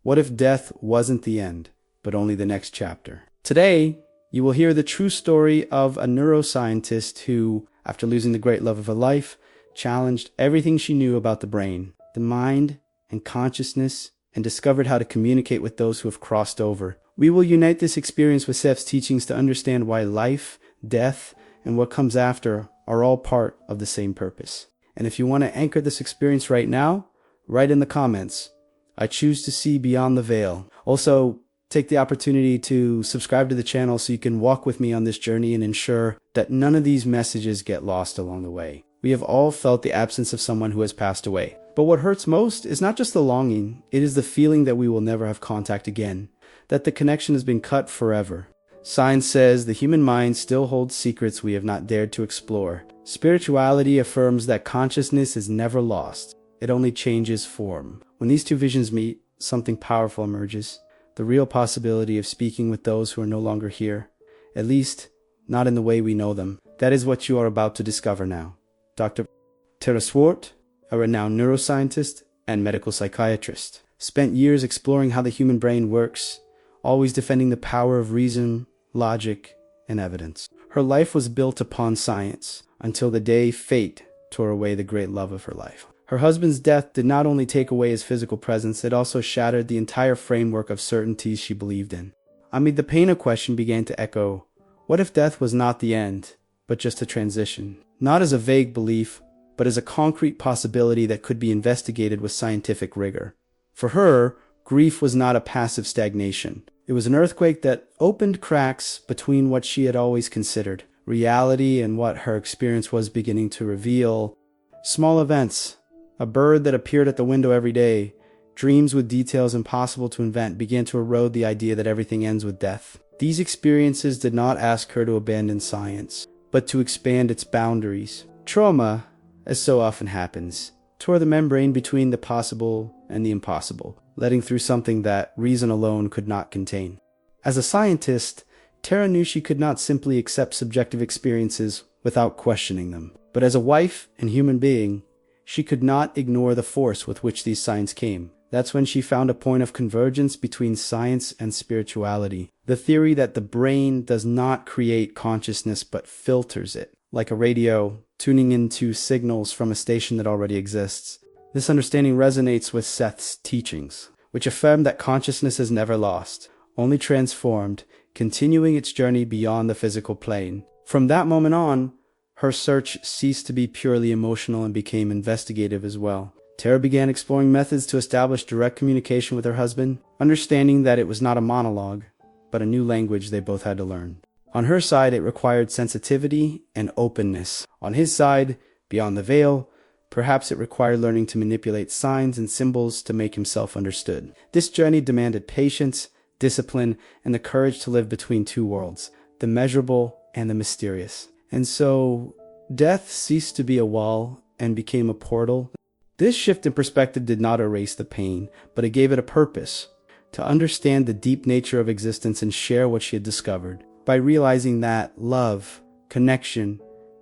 What if death wasn't the end, but only the next chapter? Today, you will hear the true story of a neuroscientist who, after losing the great love of her life, challenged everything she knew about the brain, the mind, and consciousness, and discovered how to communicate with those who have crossed over. We will unite this experience with Seth's teachings to understand why life, death, and what comes after are all part of the same purpose. And if you want to anchor this experience right now, write in the comments, "I choose to see beyond the veil." Also, take the opportunity to subscribe to the channel so you can walk with me on this journey and ensure that none of these messages get lost along the way. We have all felt the absence of someone who has passed away. But what hurts most is not just the longing, it is the feeling that we will never have contact again, that the connection has been cut forever. Science says the human mind still holds secrets we have not dared to explore. Spirituality affirms that consciousness is never lost. It only changes form. When these two visions meet, something powerful emerges. The real possibility of speaking with those who are no longer here, at least not in the way we know them. That is what you are about to discover now. Dr. Swart, a renowned neuroscientist and medical psychiatrist, spent years exploring how the human brain works, always defending the power of reason, logic, and evidence. Her life was built upon science until the day fate tore away the great love of her life. Her husband's death did not only take away his physical presence, it also shattered the entire framework of certainties she believed in. Amid the pain, a question began to echo. What if death was not the end, but just a transition? Not as a vague belief, but as a concrete possibility that could be investigated with scientific rigor. For her, grief was not a passive stagnation. It was an earthquake that opened cracks between what she had always considered reality and what her experience was beginning to reveal. Small events, a bird that appeared at the window every day, dreams with details impossible to invent, began to erode the idea that everything ends with death. These experiences did not ask her to abandon science, but to expand its boundaries. Trauma, as so often happens, tore the membrane between the possible and the impossible, letting through something that reason alone could not contain. As a scientist, Tara knew she could not simply accept subjective experiences without questioning them. But as a wife and human being, she could not ignore the force with which these signs came. That's when she found a point of convergence between science and spirituality. The theory that the brain does not create consciousness but filters it, like a radio tuning into signals from a station that already exists. This understanding resonates with Seth's teachings, which affirm that consciousness is never lost, only transformed, continuing its journey beyond the physical plane. From that moment on, her search ceased to be purely emotional and became investigative as well. Tara began exploring methods to establish direct communication with her husband, understanding that it was not a monologue, but a new language they both had to learn. On her side, it required sensitivity and openness. On his side, beyond the veil, perhaps it required learning to manipulate signs and symbols to make himself understood. This journey demanded patience, discipline, and the courage to live between two worlds, the measurable and the mysterious. And so, death ceased to be a wall and became a portal. This shift in perspective did not erase the pain, but it gave it a purpose, to understand the deep nature of existence and share what she had discovered. By realizing that love, connection,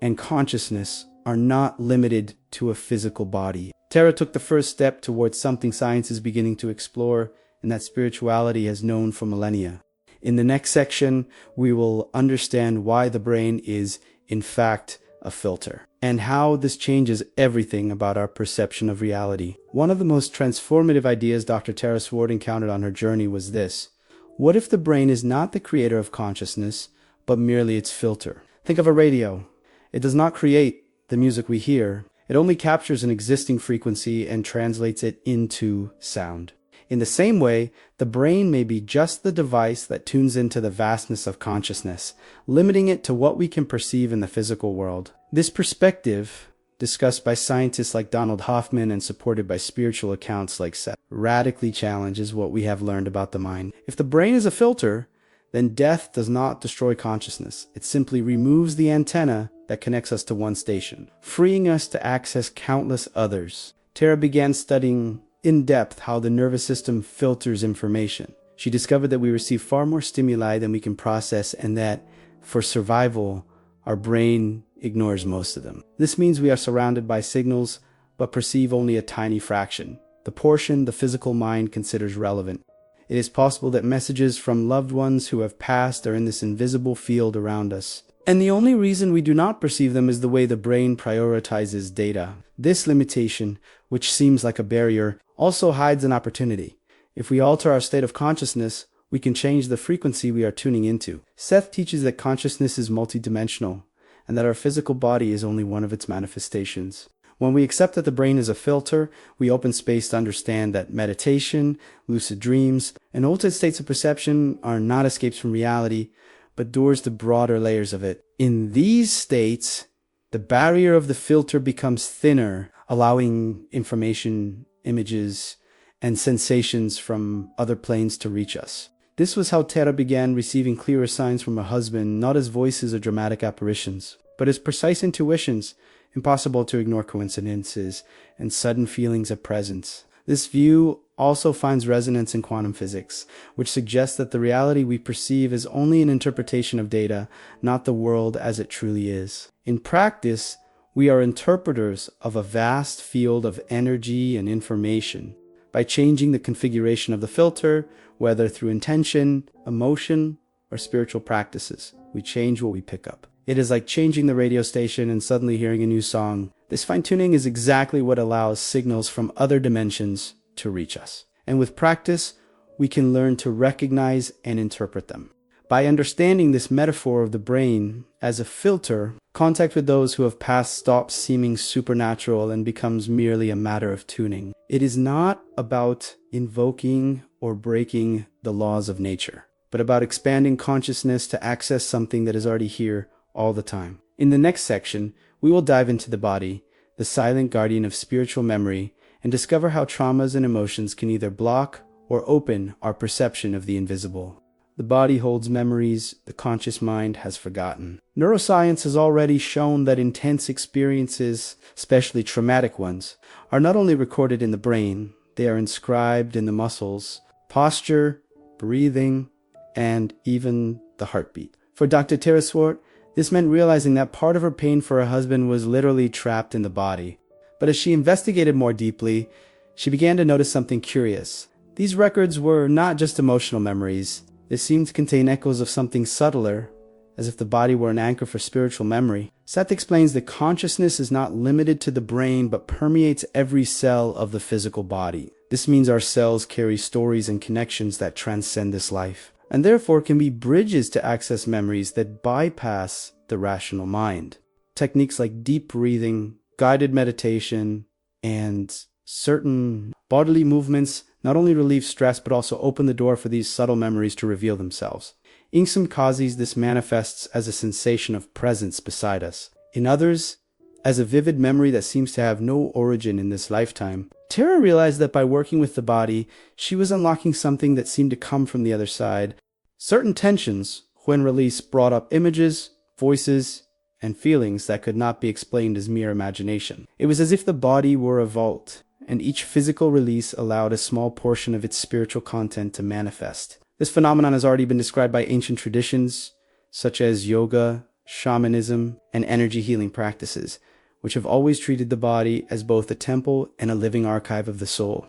and consciousness are not limited to a physical body, Tara took the first step towards something science is beginning to explore and that spirituality has known for millennia. In the next section, we will understand why the brain is, in fact, a filter, and how this changes everything about our perception of reality. One of the most transformative ideas Dr. Tara Swart encountered on her journey was this. What if the brain is not the creator of consciousness, but merely its filter? Think of a radio. It does not create the music we hear. It only captures an existing frequency and translates it into sound. In the same way, the brain may be just the device that tunes into the vastness of consciousness, limiting it to what we can perceive in the physical world. This perspective, discussed by scientists like Donald Hoffman and supported by spiritual accounts like Seth, radically challenges what we have learned about the mind. If the brain is a filter, then death does not destroy consciousness. It simply removes the antenna that connects us to one station, freeing us to access countless others. Tara began studying in depth how the nervous system filters information. She discovered that we receive far more stimuli than we can process and that, for survival, our brain ignores most of them. This means we are surrounded by signals but perceive only a tiny fraction. the portion the physical mind considers relevant. It is possible that messages from loved ones who have passed are in this invisible field around us. And the only reason we do not perceive them is the way the brain prioritizes data. This limitation, which seems like a barrier, also hides an opportunity. If we alter our state of consciousness, we can change the frequency we are tuning into. Seth teaches that consciousness is multidimensional, and that our physical body is only one of its manifestations. When we accept that the brain is a filter, we open space to understand that meditation, lucid dreams, and altered states of perception are not escapes from reality, but doors to broader layers of it. In these states, the barrier of the filter becomes thinner, allowing information, images, and sensations from other planes to reach us. This was how Tara began receiving clearer signs from her husband, not as voices or dramatic apparitions, but as precise intuitions, impossible to ignore coincidences, and sudden feelings of presence. This view also finds resonance in quantum physics, which suggests that the reality we perceive is only an interpretation of data, not the world as it truly is. In practice, we are interpreters of a vast field of energy and information. By changing the configuration of the filter, whether through intention, emotion, or spiritual practices, we change what we pick up. It is like changing the radio station and suddenly hearing a new song. This fine-tuning is exactly what allows signals from other dimensions to reach us. And with practice, we can learn to recognize and interpret them. By understanding this metaphor of the brain as a filter, contact with those who have passed stops seeming supernatural and becomes merely a matter of tuning. It is not about invoking or breaking the laws of nature, but about expanding consciousness to access something that is already here all the time. In the next section, we will dive into the body, the silent guardian of spiritual memory, and discover how traumas and emotions can either block or open our perception of the invisible. The body holds memories the conscious mind has forgotten. Neuroscience has already shown that intense experiences, especially traumatic ones, are not only recorded in the brain, they are inscribed in the muscles, posture, breathing, and even the heartbeat. For Dr. Tara Swart, this meant realizing that part of her pain for her husband was literally trapped in the body. But as she investigated more deeply, she began to notice something curious. These records were not just emotional memories. They seemed to contain echoes of something subtler, as if the body were an anchor for spiritual memory. Seth explains that consciousness is not limited to the brain, but permeates every cell of the physical body. This means our cells carry stories and connections that transcend this life, and therefore can be bridges to access memories that bypass the rational mind. Techniques like deep breathing, guided meditation, and certain bodily movements not only relieve stress but also open the door for these subtle memories to reveal themselves. In some cases, this manifests as a sensation of presence beside us. In others, as a vivid memory that seems to have no origin in this lifetime. Tara realized that by working with the body, she was unlocking something that seemed to come from the other side. Certain tensions, when released, brought up images, voices, and feelings that could not be explained as mere imagination. It was as if the body were a vault, and each physical release allowed a small portion of its spiritual content to manifest. This phenomenon has already been described by ancient traditions, such as yoga, shamanism, and energy healing practices, which have always treated the body as both a temple and a living archive of the soul.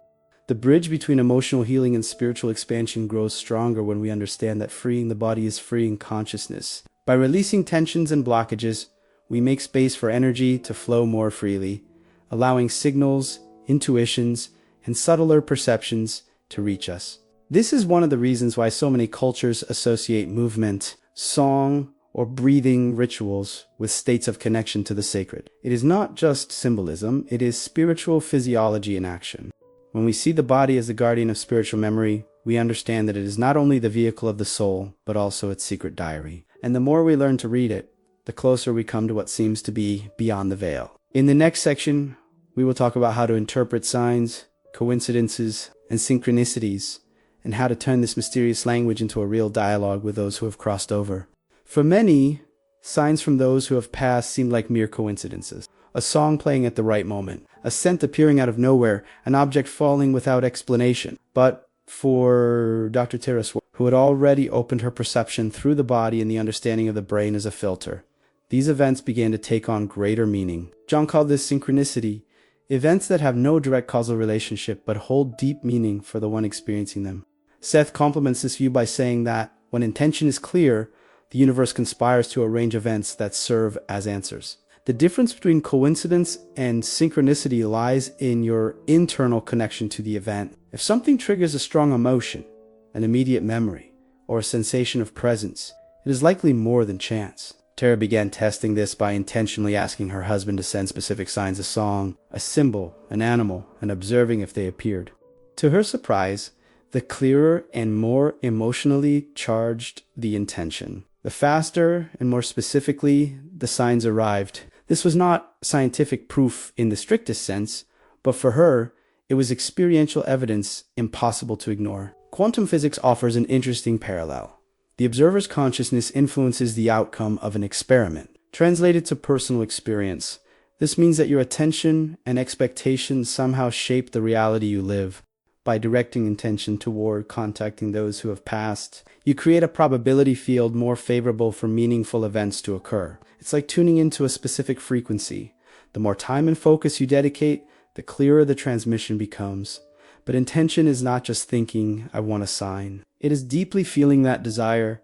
The bridge between emotional healing and spiritual expansion grows stronger when we understand that freeing the body is freeing consciousness. By releasing tensions and blockages, we make space for energy to flow more freely, allowing signals, intuitions, and subtler perceptions to reach us. This is one of the reasons why so many cultures associate movement, song, or breathing rituals with states of connection to the sacred. It is not just symbolism, it is spiritual physiology in action. When we see the body as the guardian of spiritual memory, we understand that it is not only the vehicle of the soul, but also its secret diary. And the more we learn to read it, the closer we come to what seems to be beyond the veil. In the next section, we will talk about how to interpret signs, coincidences, and synchronicities, and how to turn this mysterious language into a real dialogue with those who have crossed over. For many, signs from those who have passed seem like mere coincidences. A song playing at the right moment, a scent appearing out of nowhere, an object falling without explanation. But for Dr. Tara Swart, who had already opened her perception through the body and the understanding of the brain as a filter, these events began to take on greater meaning. John called this synchronicity, events that have no direct causal relationship but hold deep meaning for the one experiencing them. Seth complements this view by saying that when intention is clear, the universe conspires to arrange events that serve as answers. The difference between coincidence and synchronicity lies in your internal connection to the event. If something triggers a strong emotion, an immediate memory, or a sensation of presence, it is likely more than chance. Tara began testing this by intentionally asking her husband to send specific signs: a song, a symbol, an animal, and observing if they appeared. To her surprise, the clearer and more emotionally charged the intention, the faster and more specifically the signs arrived. This was not scientific proof in the strictest sense, but for her, it was experiential evidence impossible to ignore. Quantum physics offers an interesting parallel. The observer's consciousness influences the outcome of an experiment. Translated to personal experience, this means that your attention and expectations somehow shape the reality you live. By directing intention toward contacting those who have passed, you create a probability field more favorable for meaningful events to occur. It's like tuning into a specific frequency. The more time and focus you dedicate, the clearer the transmission becomes. But intention is not just thinking, "I want a sign." It is deeply feeling that desire,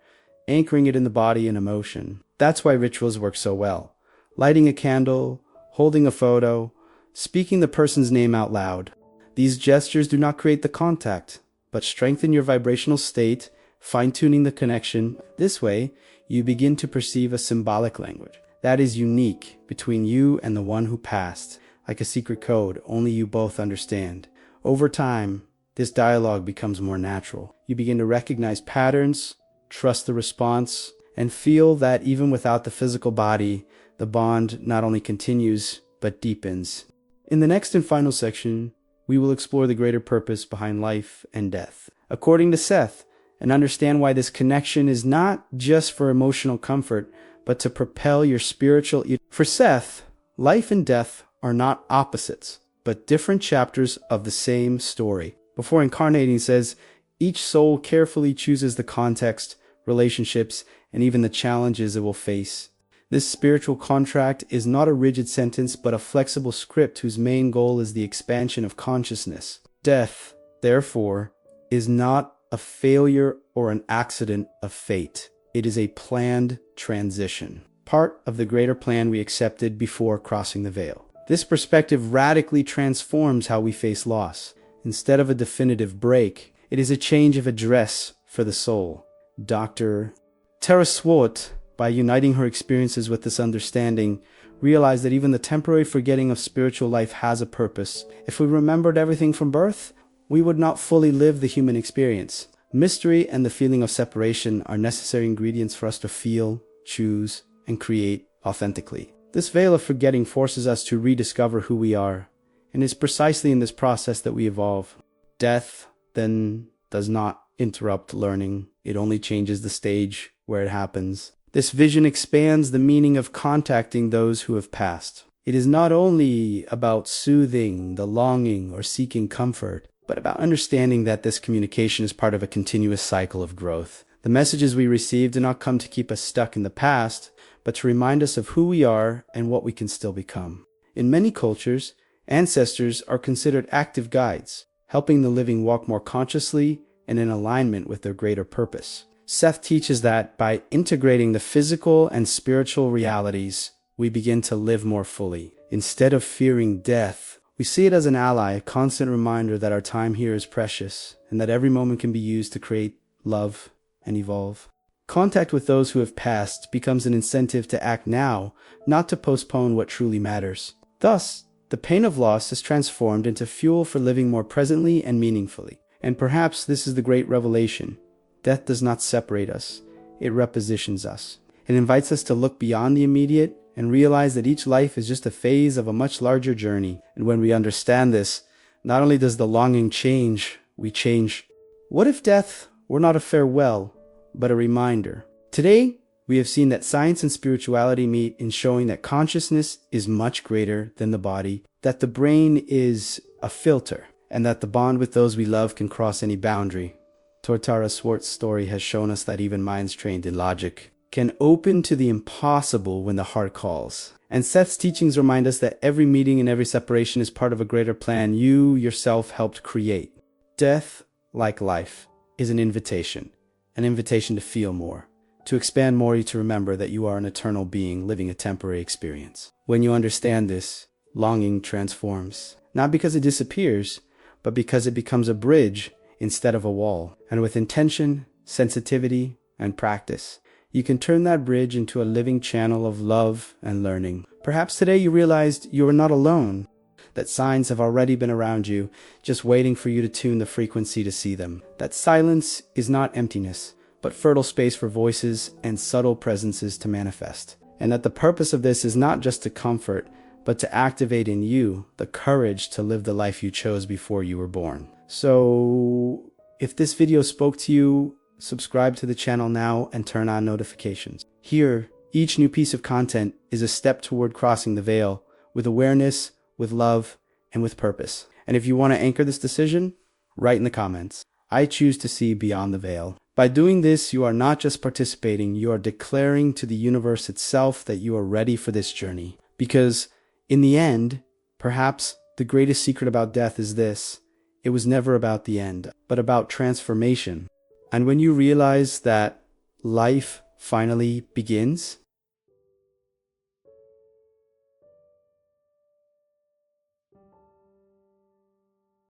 anchoring it in the body and emotion. That's why rituals work so well. Lighting a candle, holding a photo, speaking the person's name out loud. These gestures do not create the contact, but strengthen your vibrational state, fine-tuning the connection. This way, you begin to perceive a symbolic language that is unique between you and the one who passed, like a secret code only you both understand. Over time, this dialogue becomes more natural. You begin to recognize patterns, trust the response, and feel that even without the physical body, the bond not only continues, but deepens. In the next and final section, we will explore the greater purpose behind life and death, according to Seth, and understand why this connection is not just for emotional comfort, but to propel your spiritual. For Seth, life and death are not opposites, but different chapters of the same story. Before incarnating, he says, each soul carefully chooses the context, relationships, and even the challenges it will face. This spiritual contract is not a rigid sentence, but a flexible script whose main goal is the expansion of consciousness. Death, therefore, is not a failure or an accident of fate. It is a planned transition, part of the greater plan we accepted before crossing the veil. This perspective radically transforms how we face loss. Instead of a definitive break, it is a change of address for the soul. Dr. Tara Swart, by uniting her experiences with this understanding, realized that even the temporary forgetting of spiritual life has a purpose. If we remembered everything from birth, we would not fully live the human experience. Mystery and the feeling of separation are necessary ingredients for us to feel, choose, and create authentically. This veil of forgetting forces us to rediscover who we are, and it's precisely in this process that we evolve. Death, then, does not interrupt learning. It only changes the stage where it happens. This vision expands the meaning of contacting those who have passed. It is not only about soothing the longing or seeking comfort, but about understanding that this communication is part of a continuous cycle of growth. The messages we receive do not come to keep us stuck in the past, but to remind us of who we are and what we can still become. In many cultures, ancestors are considered active guides, helping the living walk more consciously and in alignment with their greater purpose. Seth teaches that by integrating the physical and spiritual realities, we begin to live more fully. Instead of fearing death, we see it as an ally, a constant reminder that our time here is precious and that every moment can be used to create, love, and evolve. Contact with those who have passed becomes an incentive to act now, not to postpone what truly matters. Thus, the pain of loss is transformed into fuel for living more presently and meaningfully. And perhaps this is the great revelation. Death does not separate us. It repositions us. It invites us to look beyond the immediate and realize that each life is just a phase of a much larger journey. And when we understand this, not only does the longing change, we change. What if death were not a farewell, but a reminder? Today, we have seen that science and spirituality meet in showing that consciousness is much greater than the body, that the brain is a filter, and that the bond with those we love can cross any boundary. Tara Swart's story has shown us that even minds trained in logic can open to the impossible when the heart calls. And Seth's teachings remind us that every meeting and every separation is part of a greater plan you yourself helped create. Death, like life, is an invitation to feel more, to expand more, to remember that you are an eternal being living a temporary experience. When you understand this, longing transforms, not because it disappears, but because it becomes a bridge instead of a wall. And with intention, sensitivity, and practice, you can turn that bridge into a living channel of love and learning. Perhaps today you realized you are not alone, that signs have already been around you, just waiting for you to tune the frequency to see them. That silence is not emptiness, but fertile space for voices and subtle presences to manifest. And that the purpose of this is not just to comfort, but to activate in you the courage to live the life you chose before you were born. So, if this video spoke to you, subscribe to the channel now and turn on notifications. Here, each new piece of content is a step toward crossing the veil with awareness, with love, and with purpose. And if you want to anchor this decision, write in the comments, I choose to see beyond the veil. By doing this, you are not just participating, you are declaring to the universe itself that you are ready for this journey. Because in the end, perhaps the greatest secret about death is this: it was never about the end, but about transformation. And when you realize that life finally begins,